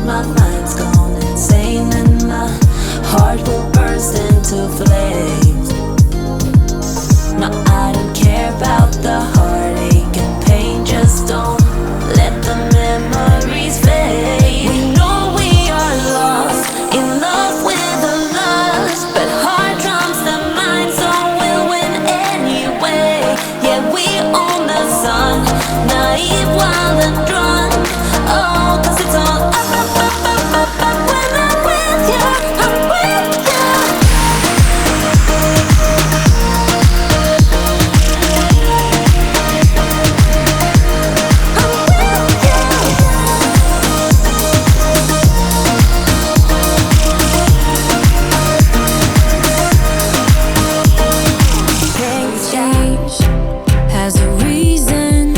my mind's gone insane and my heart will burst into flames. No, I don't care about the heartache and pain. Just don't let the memories fade. We know we are lost, in love with the lust, but heart trumps the mind, so we'll win anyway. Yeah, we own the sun, naive, wild and drunk. Oh, 'cause it's all up, up, up, up, up, up. When I'm with you, I'm with you. Has a reason,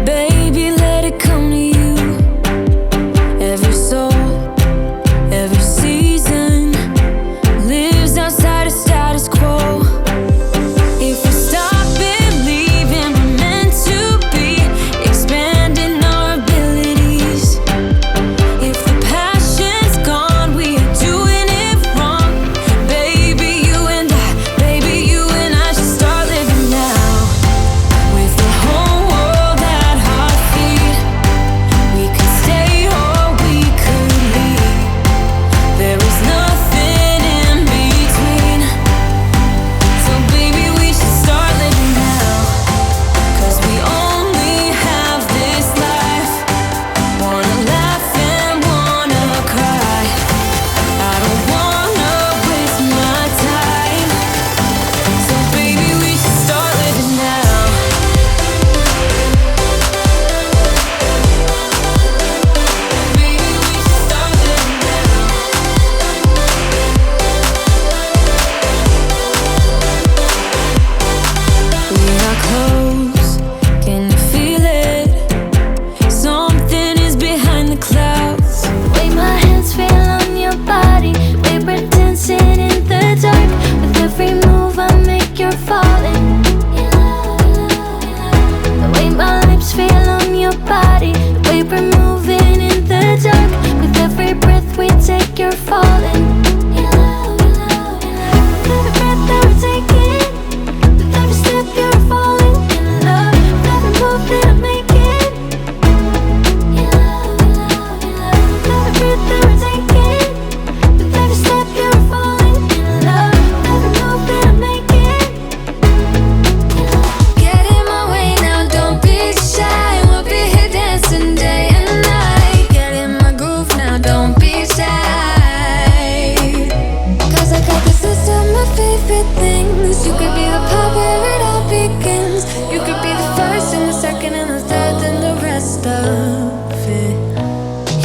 baby, let it come to you. Every soul, every season lives outside of status quo. If we stop believing we're meant to be, expanding our abilities. If the passion's gone, we are doing it wrong. Baby, you and I should start living now. With the whole world at our feet, we could stay or we could leave. There is nothing in between. So baby, we should start living now. 'Cause we only have this life. Wanna laugh and wanna cry. I don't wanna waste my time. So baby, we should start living now. Baby, we should start living now. We are close, can you feel it? Something is behind the clouds. Way my hands feel on your body, we were dancing in the dark. With every move I make, you're falling. The way my lips feel on your body, the way we're moving in the dark. With every breath we take, you're falling. Every breath that we're taking, with every step you're falling in love. With every move that I'm making, every breath that we're taking, with every step you're falling in love. With every move that I'm making. Get in my way now, don't be shy. We'll be here dancing day and night. Get in my groove now, don't be shy. 'Cause I got this list of my favorite things. You could be the part where it all begins. You could be the first and the second and the third and the rest of it.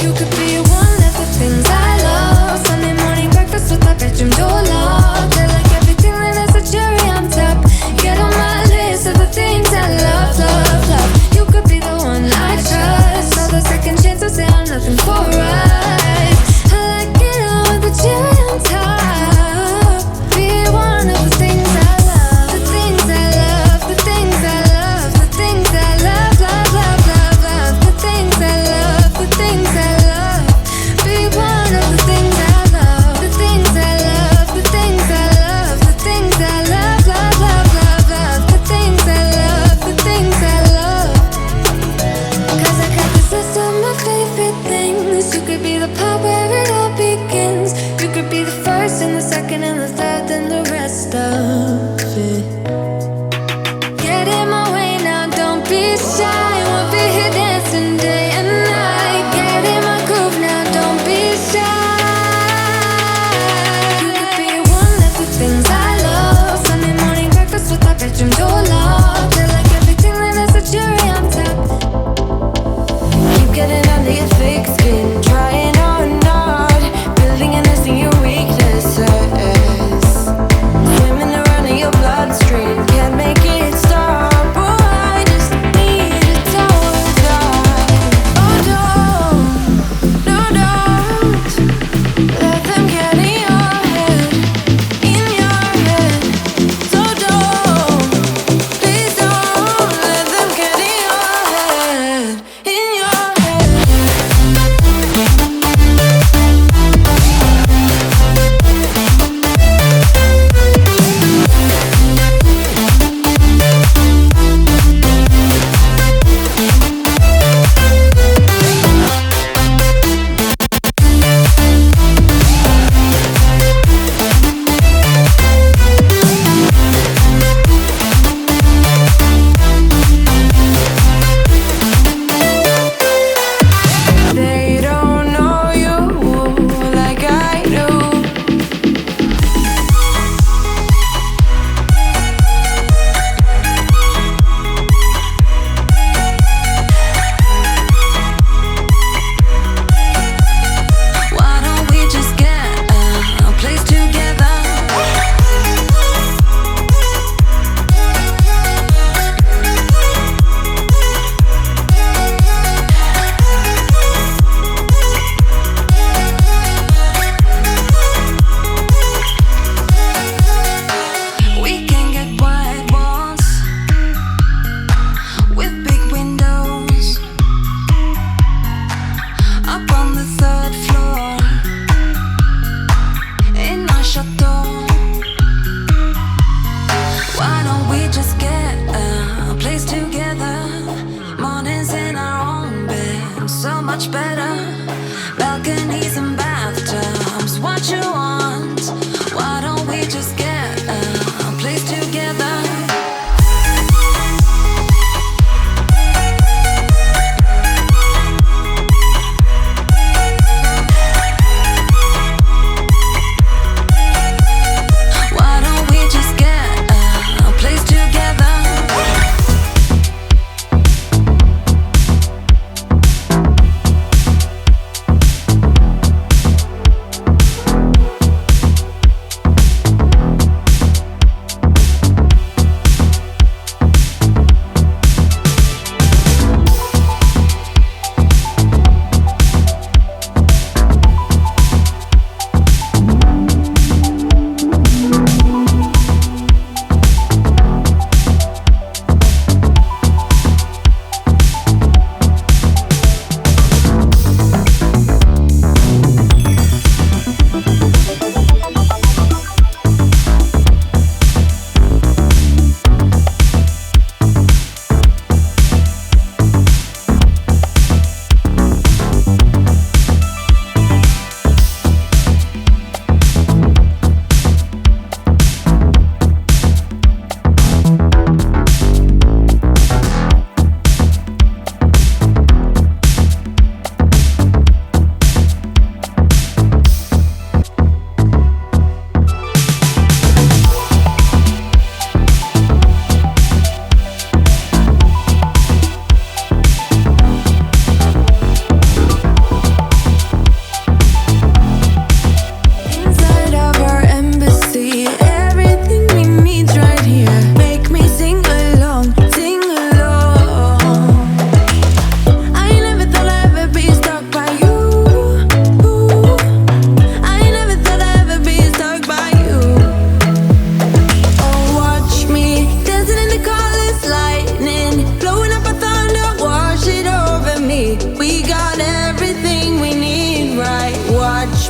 You could be one of the things I love. Sunday morning breakfast with my bedroom door locked. They're like everything, then there's a cherry on top. Get on my list of the things I love, love, love. You could be the one I trust. All the second chances, they are nothing for us. I like it all with the cherry on top. Be one of the things I love, the things I love, the things I love, the things I love, love, love, love, love, the things I love, the things I love. Be one of the things I love, the things I love, the things I love, the things I love, love, love, love, love, the things I love, the things I love. 'Cause I got this list of my favorite things. You could be the part where it all begins. You could be the first and the second and the third and the rest of it. Get in my way now, don't be shy. We'll be here dancing day and night. Get in my groove now, don't be shy. You could be one of the things I love. Sunday morning breakfast with my bedroom door locked. They're like everything, then there's a cherry on top. Keep getting under your thick skin, trying on not building and nesting your weaknesses. Swimming around in your bloodstream, can't make it stop. Oh, I just need a toe dive. Oh, no, don't let them get in your head, So don't, please don't let them get in your head, so much better. Balconies and bathtubs, what you want? Why don't we just get a place together?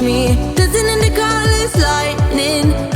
Me dancing in the colors lightning.